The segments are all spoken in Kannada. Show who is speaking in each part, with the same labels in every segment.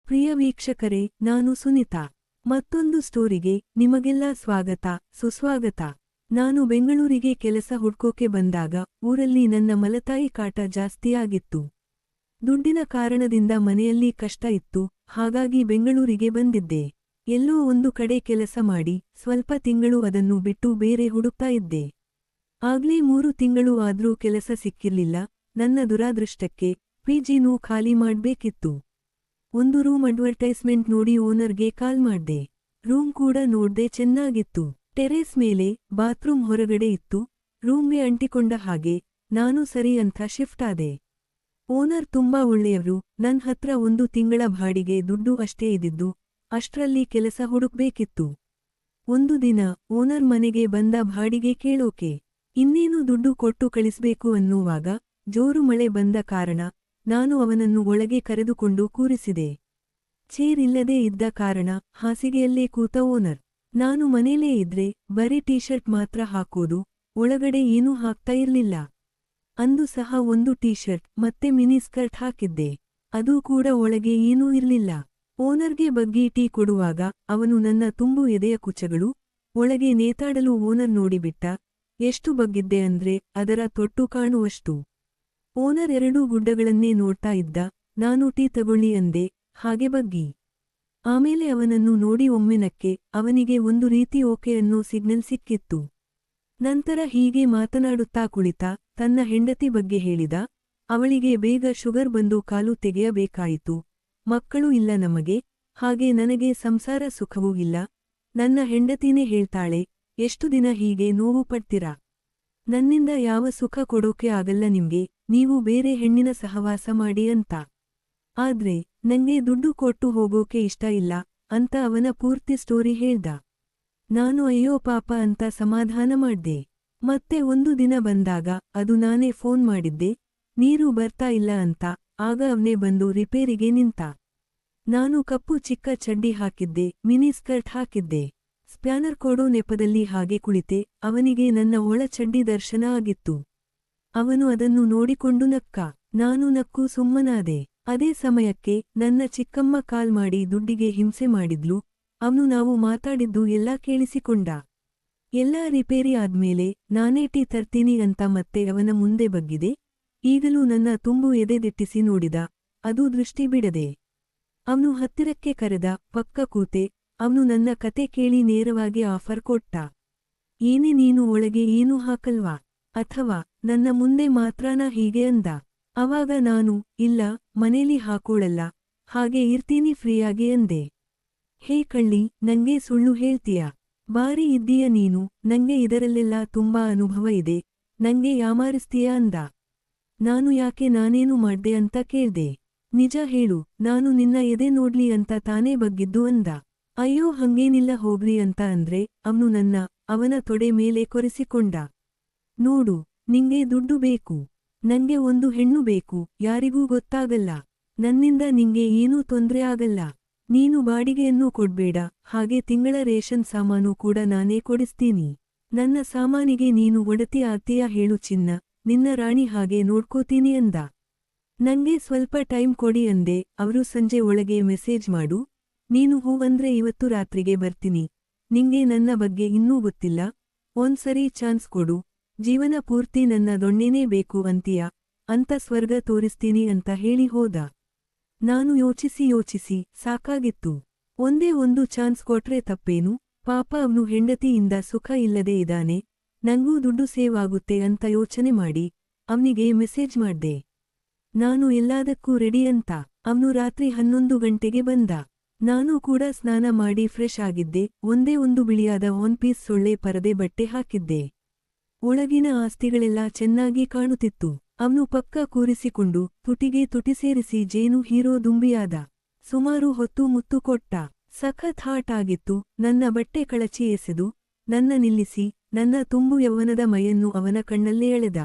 Speaker 1: ಪ್ರಿಯ ವೀಕ್ಷಕರೇ, ನಾನು ಸುನಿತಾ. ಮತ್ತೊಂದು ಸ್ಟೋರಿಗೆ ನಿಮಗೆಲ್ಲ ಸ್ವಾಗತ, ಸುಸ್ವಾಗತ. ನಾನು ಬೆಂಗಳೂರಿಗೆ ಕೆಲಸ ಹುಡ್ಕೋಕೆ ಬಂದಾಗ ಊರಲ್ಲಿ ನನ್ನ ಮಲತಾಯಿ ಕಾಟ ಜಾಸ್ತಿಯಾಗಿತ್ತು. ದುಡ್ಡಿನ ಕಾರಣದಿಂದ ಮನೆಯಲ್ಲಿ ಕಷ್ಟ ಇತ್ತು, ಹಾಗಾಗಿ ಬೆಂಗಳೂರಿಗೆ ಬಂದಿದ್ದೆ. ಎಲ್ಲೋ ಒಂದು ಕಡೆ ಕೆಲಸ ಮಾಡಿ ಸ್ವಲ್ಪ ತಿಂಗಳು ಅದನ್ನು ಬಿಟ್ಟು ಬೇರೆ ಹುಡುಕ್ತಾ ಇದ್ದೆ. ಆಗ್ಲೇ 3 ತಿಂಗಳು ಆದ್ರೂ ಕೆಲಸ ಸಿಕ್ಕಿರ್ಲಿಲ್ಲ. ನನ್ನ ದುರಾದೃಷ್ಟಕ್ಕೆ ಪಿಜಿನೂ ಖಾಲಿ ಮಾಡ್ಬೇಕಿತ್ತು. ಒಂದು ರೂಮ್ ಅಡ್ವರ್ಟೈಸ್ಮೆಂಟ್ ನೋಡಿ ಓನರ್ಗೆ ಕಾಲ್ ಮಾಡ್ದೆ. ರೂಮ್ ಕೂಡ ನೋಡ್ದೆ, ಚೆನ್ನಾಗಿತ್ತು. ಟೆರೇಸ್ ಮೇಲೆ, ಬಾತ್ರೂಮ್ ಹೊರಗಡೆ ಇತ್ತು, ರೂಮ್ಗೆ ಅಂಟಿಕೊಂಡ ಹಾಗೆ. ನಾನು ಸರಿ ಅಂತ ಶಿಫ್ಟ್ ಆದೆ. ಓನರ್ ತುಂಬಾ ಒಳ್ಳೆಯವ್ರು. ನನ್ ಹತ್ರ 1 ತಿಂಗಳ ಬಾಡಿಗೆ ದುಡ್ಡು ಅಷ್ಟೇ ಇದ್ದಿದ್ದು, ಅಷ್ಟ್ರಲ್ಲಿ ಕೆಲಸ ಹುಡುಕ್ಬೇಕಿತ್ತು. ಒಂದು ದಿನ ಓನರ್ ಮನೆಗೆ ಬಂದ ಬಾಡಿಗೆ ಕೇಳೋಕೆ. ಇನ್ನೇನು ದುಡ್ಡು ಕೊಟ್ಟು ಕಳಿಸ್ಬೇಕು ಅನ್ನುವಾಗ ಜೋರು ಮಳೆ ಬಂದ ಕಾರಣ ನಾನು ಅವನನ್ನು ಒಳಗೆ ಕರೆದುಕೊಂಡು ಕೂರಿಸಿದೆ. ಚೇರ್ ಇಲ್ಲದೇ ಇದ್ದ ಕಾರಣ ಹಾಸಿಗೆಯಲ್ಲೇ ಕೂತ ಓನರ್. ನಾನು ಮನೇಲೇ ಇದ್ರೆ ಬರೀ ಟೀ ಶರ್ಟ್ ಮಾತ್ರ ಹಾಕೋದು, ಒಳಗಡೆ ಏನೂ ಹಾಕ್ತಾ ಇರ್ಲಿಲ್ಲ. ಅಂದು ಸಹ ಒಂದು ಟೀ ಶರ್ಟ್ ಮತ್ತೆ ಮಿನಿ ಸ್ಕರ್ಟ್ ಹಾಕಿದ್ದೆ, ಅದೂ ಕೂಡ ಒಳಗೆ ಏನೂ ಇರ್ಲಿಲ್ಲ. ಓನರ್ಗೆ ಬಗ್ಗಿ ಟೀ ಕೊಡುವಾಗ ಅವನು ನನ್ನ ತುಂಬು ಎದೆಯ ಕುಚಗಳು ಒಳಗೆ ನೇತಾಡಲು ಓನರ್ ನೋಡಿಬಿಟ್ಟ. ಎಷ್ಟು ಬಗ್ಗಿದ್ದೆ ಅಂದ್ರೆ ಅದರ ತೊಟ್ಟು ಕಾಣುವಷ್ಟು. ಓನರ್ 2 ಗುಡ್ಡಗಳನ್ನೇ ನೋಡ್ತಾ ಇದ್ದ. ನಾನು ಟೀ ತಗೊಳ್ಳಿ ಅಂದೆ, ಹಾಗೆ ಬಗ್ಗಿ. ಆಮೇಲೆ ಅವನನ್ನು ನೋಡಿ ಒಮ್ಮೆ ನಕ್ಕೆ. ಅವನಿಗೆ ಒಂದು ರೀತಿ ಓಕೆ ಅನ್ನೋ ಸಿಗ್ನಲ್ ಸಿಕ್ಕಿತ್ತು. ನಂತರ ಹೀಗೆ ಮಾತನಾಡುತ್ತಾ ಕುಳಿತ. ತನ್ನ ಹೆಂಡತಿ ಬಗ್ಗೆ ಹೇಳಿದ. ಅವಳಿಗೆ ಬೇಗ ಶುಗರ್ ಬಂದು ಕಾಲು ತೆಗೆಯಬೇಕಾಯಿತು. ಮಕ್ಕಳು ಇಲ್ಲ ನಮಗೆ, ಹಾಗೆ ನನಗೆ ಸಂಸಾರ ಸುಖವೂ ಇಲ್ಲ. ನನ್ನ ಹೆಂಡತಿನೇ ಹೇಳ್ತಾಳೆ, ಎಷ್ಟು ದಿನ ಹೀಗೆ ನೋವು ಪಡ್ತೀರಾ? ನನ್ನಿಂದ ಯಾವ ಸುಖ ಕೊಡೋಕೆ ಆಗಲ್ಲ ನಿಮ್ಗೆ, ನೀವು ಬೇರೆ ಹೆಣ್ಣಿನ ಸಹವಾಸ ಮಾಡಿ ಅಂತ. ಆದ್ರೆ ನಂಗೆ ದುಡ್ಡು ಕೊಟ್ಟು ಹೋಗೋಕೆ ಇಷ್ಟ ಇಲ್ಲ ಅಂತ ಅವನ ಪೂರ್ತಿ ಸ್ಟೋರಿ ಹೇಳ್ದ. ನಾನು ಅಯ್ಯೋ ಪಾಪ ಅಂತ ಸಮಾಧಾನ ಮಾಡ್ದೆ. ಮತ್ತೆ ಒಂದು ದಿನ ಬಂದಾಗ ಅದು ನಾನೇ ಫೋನ್ ಮಾಡಿದ್ದೆ, ನೀರು ಬರ್ತಾ ಇಲ್ಲ ಅಂತ. ಆಗ ಅವನೇ ಬಂದು ರಿಪೇರಿಗೆ ನಿಂತ. ನಾನು ಕಪ್ಪು ಚಿಕ್ಕ ಚಡ್ಡಿ ಹಾಕಿದ್ದೆ, ಮಿನಿ ಸ್ಕರ್ಟ್ ಹಾಕಿದ್ದೆ. ಸ್ಪ್ಯಾನರ್ ಕೊಡೋ ನೆಪದಲ್ಲಿ ಹಾಗೆ ಕುಳಿತೆ. ಅವನಿಗೆ ನನ್ನ ಒಳ ಚಡ್ಡಿ ದರ್ಶನ ಆಗಿತ್ತು. ಅವನು ಅದನ್ನು ನೋಡಿಕೊಂಡು ನಕ್ಕ. ನಾನು ನಕ್ಕು ಸುಮ್ಮನಾದೆ. ಅದೇ ಸಮಯಕ್ಕೆ ನನ್ನ ಚಿಕ್ಕಮ್ಮ ಕಾಲ್ ಮಾಡಿ ದುಡ್ಡಿಗೆ ಹಿಂಸೆ ಮಾಡಿದ್ಲು. ಅವನು ನಾವು ಮಾತಾಡಿದ್ದು ಎಲ್ಲ ಕೇಳಿಸಿಕೊಂಡ. ಎಲ್ಲಾ ರಿಪೇರಿ ಆದ್ಮೇಲೆ ನಾನೇ ಟೀ ತರ್ತೀನಿ ಅಂತ ಮತ್ತೆ ಅವನ ಮುಂದೆ ಬಗ್ಗಿದೆ. ಈಗಲೂ ನನ್ನ ತುಂಬು ಎದೆದಿಟ್ಟಿಸಿ ನೋಡಿದ, ಅದು ದೃಷ್ಟಿ ಬಿಡದೆ. ಅವನು ಹತ್ತಿರಕ್ಕೆ ಕರೆದ, ಪಕ್ಕ ಕೂತೆ. ಅವನು ನನ್ನ ಕತೆ ಕೇಳಿ ನೇರವಾಗಿ ಆಫರ್ ಕೊಟ್ಟ. ಏನೇ ನೀನು ಒಳಗೆ ಏನೂ ಹಾಕಲ್ವಾ? ಅಥವಾ ನನ್ನ ಮುಂದೆ ಮಾತ್ರನಾ ಹೀಗೆ ಅಂದ. ಅವಾಗ ನಾನು, ಇಲ್ಲ, ಮನೇಲಿ ಹಾಕೋಳಲ್ಲ, ಹಾಗೆ ಇರ್ತೀನಿ ಫ್ರೀಯಾಗಿ ಅಂದೆ. ಹೇ ಕಳ್ಳಿ, ನಂಗೆ ಸುಳ್ಳು ಹೇಳ್ತೀಯಾ? ಬಾರಿ ಇದ್ದೀಯ ನೀನು, ನಂಗೆ ಇದರಲ್ಲೆಲ್ಲ ತುಂಬಾ ಅನುಭವ ಇದೆ, ನಂಗೆ ಯಾಮಾರಿಸ್ತೀಯ ಅಂದ. ನಾನು ಯಾಕೆ ನಾನೇನು ಮಾಡ್ದೆ ಅಂತ ಕೇಳ್ದೆ. ನಿಜ ಹೇಳು, ನಾನು ನಿನ್ನ ಎದೆ ನೋಡ್ಲಿ ಅಂತ ತಾನೇ ಬಗ್ಗಿದ್ದು ಅಂದ. ಅಯ್ಯೋ ಹಂಗೇನಿಲ್ಲ ಹೋಗ್ರಿ ಅಂತ ಅಂದ್ರೆ ಅವನು ಅವನ ತೊಡೆ ಮೇಲೆ ಕೊರೆಸಿಕೊಂಡ. ನೋಡು, ನಿಂಗೆ ದುಡ್ಡು ಬೇಕು, ನಂಗೆ ಒಂದು ಹೆಣ್ಣು ಬೇಕು, ಯಾರಿಗೂ ಗೊತ್ತಾಗಲ್ಲ. ನನ್ನಿಂದ ನಿಂಗೆ ಏನೂ ತೊಂದ್ರೆ ಆಗಲ್ಲ. ನೀನು ಬಾಡಿಗೆಯನ್ನೂ ಕೊಡ್ಬೇಡ, ಹಾಗೆ ತಿಂಗಳ ರೇಷನ್ ಸಾಮಾನು ಕೂಡ ನಾನೇ ಕೊಡಿಸ್ತೀನಿ. ನನ್ನ ಸಾಮಾನಿಗೆ ನೀನು ಒಡತಿ ಆಗ್ತೀಯಾ ಹೇಳು ಚಿನ್ನ, ನಿನ್ನ ರಾಣಿ ಹಾಗೆ ನೋಡ್ಕೋತೀನಿ ಅಂದ. ನಂಗೆ ಸ್ವಲ್ಪ ಟೈಮ್ ಕೊಡಿ ಅಂದೆ. ಅವರು ಸಂಜೆ ಒಳಗೆ ಮೆಸೇಜ್ ಮಾಡು, ನೀನು ಹೂ ಅಂದ್ರೆ ಇವತ್ತು ರಾತ್ರಿಗೆ ಬರ್ತೀನಿ. ನಿಂಗೆ ನನ್ನ ಬಗ್ಗೆ ಇನ್ನೂ ಗೊತ್ತಿಲ್ಲ, ಒಂದ್ಸರಿ ಚಾನ್ಸ್ ಕೊಡು, ಜೀವನ ಪೂರ್ತಿ ನನ್ನ ದೊಣ್ಣೆನೇ ಬೇಕು ಅಂತೀಯ ಅಂತ ಸ್ವರ್ಗ ತೋರಿಸ್ತೀನಿ ಅಂತ ಹೇಳಿ ಹೋದ. ನಾನು ಯೋಚಿಸಿ ಸಾಕಾಗಿತ್ತು. ಒಂದೇ ಒಂದು ಚಾನ್ಸ್ ಕೊಟ್ರೆ ತಪ್ಪೇನು? ಪಾಪ ಅವನು ಹೆಂಡತಿಯಿಂದ ಸುಖ ಇಲ್ಲದೆ ಇದ್ದಾನೆ, ನಂಗೂ ದುಡ್ಡು ಸೇವ್ ಆಗುತ್ತೆ ಅಂತ ಯೋಚನೆ ಮಾಡಿ ಅವನಿಗೆ ಮೆಸೇಜ್ ಮಾಡ್ದೆ. ನಾನು ಎಲ್ಲದಕ್ಕೂ ರೆಡಿ ಅಂತ. ಅವನು ರಾತ್ರಿ 11 ಗಂಟೆಗೆ ಬಂದ. ನಾನು ಕೂಡ ಸ್ನಾನ ಮಾಡಿ ಫ್ರೆಶ್ ಆಗಿದ್ದೆ. ಒಂದೇ ಒಂದು ಬಿಳಿಯಾದ 1 ಪೀಸ್ ಸೊಳ್ಳೆ ಪರದೆ ಬಟ್ಟೆ ಹಾಕಿದ್ದೆ. ಒಳಗಿನ ಆಸ್ತಿಗಳೆಲ್ಲ ಚೆನ್ನಾಗಿ ಕಾಣುತ್ತಿತ್ತು. ಅವನು ಪಕ್ಕ ಕೂರಿಸಿಕೊಂಡು ತುಟಿಗೆ ತುಟಿ ಸೇರಿಸಿ ಜೇನು ಹೀರೋ ದುಂಬಿಯಾದ. ಸುಮಾರು ಹೊತ್ತು ಮುತ್ತು ಕೊಟ್ಟ. ಸಖತ್ ಹಾಟ್ ಆಗಿತ್ತು. ನನ್ನ ಬಟ್ಟೆ ಕಳಚಿ ಎಸೆದು ನನ್ನ ನಿಲ್ಲಿಸಿ ನನ್ನ ತುಂಬು ಯೌವನದ ಮೈಯನ್ನು ಅವನ ಕಣ್ಣಲ್ಲೇ ಎಳೆದ.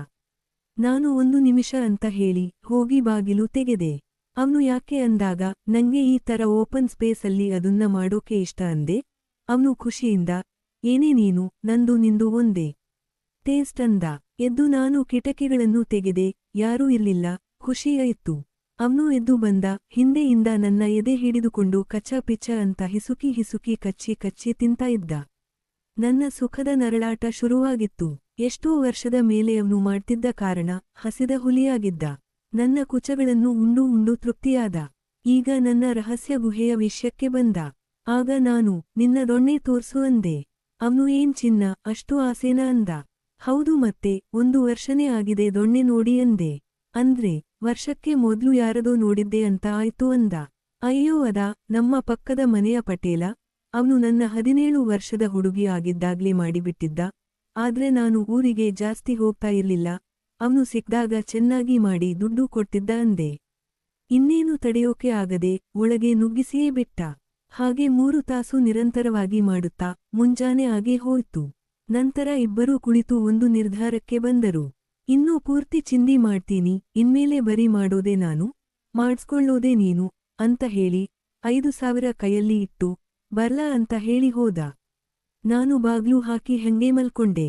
Speaker 1: ನಾನು 1 ನಿಮಿಷ ಅಂತ ಹೇಳಿ ಹೋಗಿ ಬಾಗಿಲು ತೆಗೆದೆ. ಅವನು ಯಾಕೆ ಅಂದಾಗ ನಂಗೆ ಈ ತರ ಓಪನ್ ಸ್ಪೇಸಲ್ಲಿ ಅದನ್ನ ಮಾಡೋಕೆ ಇಷ್ಟ ಅಂದೆ. ಅವನು ಖುಷಿಯಿಂದ, ಏನೇ ನೀನು, ನಂದು ನಿಂದು ಒಂದೇ ಟೇಸ್ಟ್ ಅಂದ. ಎದ್ದು ನಾನು ಕಿಟಕಿಗಳನ್ನು ತೆಗೆದೆ. ಯಾರೂ ಇರ್ಲಿಲ್ಲ, ಖುಷಿಯಾಯಿತು. ಅವ್ನು ಎದ್ದು ಬಂದ, ಹಿಂದೆಯಿಂದ ನನ್ನ ಎದೆ ಹಿಡಿದುಕೊಂಡು ಕಚ್ಚ ಪಿಚ್ಚ ಅಂತ ಹಿಸುಕಿ ಹಿಸುಕಿ ಕಚ್ಚಿ ಕಚ್ಚಿ ತಿಂತ ಇದ್ದ. ನನ್ನ ಸುಖದ ನರಳಾಟ ಶುರುವಾಗಿತ್ತು. ಎಷ್ಟೋ ವರ್ಷದ ಮೇಲೆ ಅವ್ನು ಮಾಡ್ತಿದ್ದ ಕಾರಣ ಹಸಿದ ಹುಲಿಯಾಗಿದ್ದ. ನನ್ನ ಕುಚಗಳನ್ನು ಉಂಡು ಉಂಡು ತೃಪ್ತಿಯಾದ. ಈಗ ನನ್ನ ರಹಸ್ಯ ಗುಹೆಯ ವಿಷಯಕ್ಕೆ ಬಂದ. ಆಗ ನಾನು, ನಿನ್ನ ದೊಣ್ಣೆ ತೋರ್ಸು ಅಂದೆ. ಅವ್ನು ಏನ್ ಚಿನ್ನ, ಅಷ್ಟು ಆಸೇನಾ ಅಂದ. ಹೌದು ಮತ್ತೆ, 1 ವರ್ಷನೇ ಆಗಿದೆ ದೊಣ್ಣೆ ನೋಡಿ ಅಂದೆ. ಅಂದ್ರೆ, ವರ್ಷಕ್ಕೆ ಮೊದ್ಲು ಯಾರದೋ ನೋಡಿದ್ದೆ ಅಂತ ಆಯ್ತು ಅಂದ. ಅಯ್ಯೋ ಅದಾ, ನಮ್ಮ ಪಕ್ಕದ ಮನೆಯ ಪಟೇಲ. ಅವ್ನು ನನ್ನ 17 ವರ್ಷದ ಹುಡುಗಿ ಆಗಿದ್ದಾಗ್ಲೇ ಮಾಡಿಬಿಟ್ಟಿದ್ದ. ಆದ್ರೆ ನಾನು ಊರಿಗೆ ಜಾಸ್ತಿ ಹೋಗ್ತಾ ಇರ್ಲಿಲ್ಲ. ಅವ್ನು ಸಿಕ್ದಾಗ ಚೆನ್ನಾಗಿ ಮಾಡಿ ದುಡ್ಡು ಕೊಟ್ಟಿದ್ದ ಅಂದೆ. ಇನ್ನೇನು ತಡೆಯೋಕೆ ಆಗದೆ ಒಳಗೆ ನುಗ್ಗಿಸಿಯೇ ಬಿಟ್ಟ. ಹಾಗೆ 3 ತಾಸು ನಿರಂತರವಾಗಿ ಮಾಡುತ್ತಾ ಮುಂಜಾನೆ ಆಗೇ ಹೋಯ್ತು. ನಂತರ ಇಬ್ಬರೂ ಕುಳಿತು ಒಂದು ನಿರ್ಧಾರಕ್ಕೆ ಬಂದರು. ಇನ್ನೂ ಪೂರ್ತಿ ಚಿಂದಿ ಮಾಡ್ತೀನಿ, ಇನ್ಮೇಲೆ ಬರಿ ಮಾಡೋದೇ ನಾನು, ಮಾಡ್ಸ್ಕೊಳ್ಳೋದೇ ನೀನು ಅಂತ ಹೇಳಿ 5,000 ಕೈಯಲ್ಲಿ ಇಟ್ಟು ಬರ್ಲಾ ಅಂತ ಹೇಳಿ ಹೋದ. ನಾನು ಬಾಗ್ಲು ಹಾಕಿ ಹಂಗೇ ಮಲ್ಕೊಂಡೆ.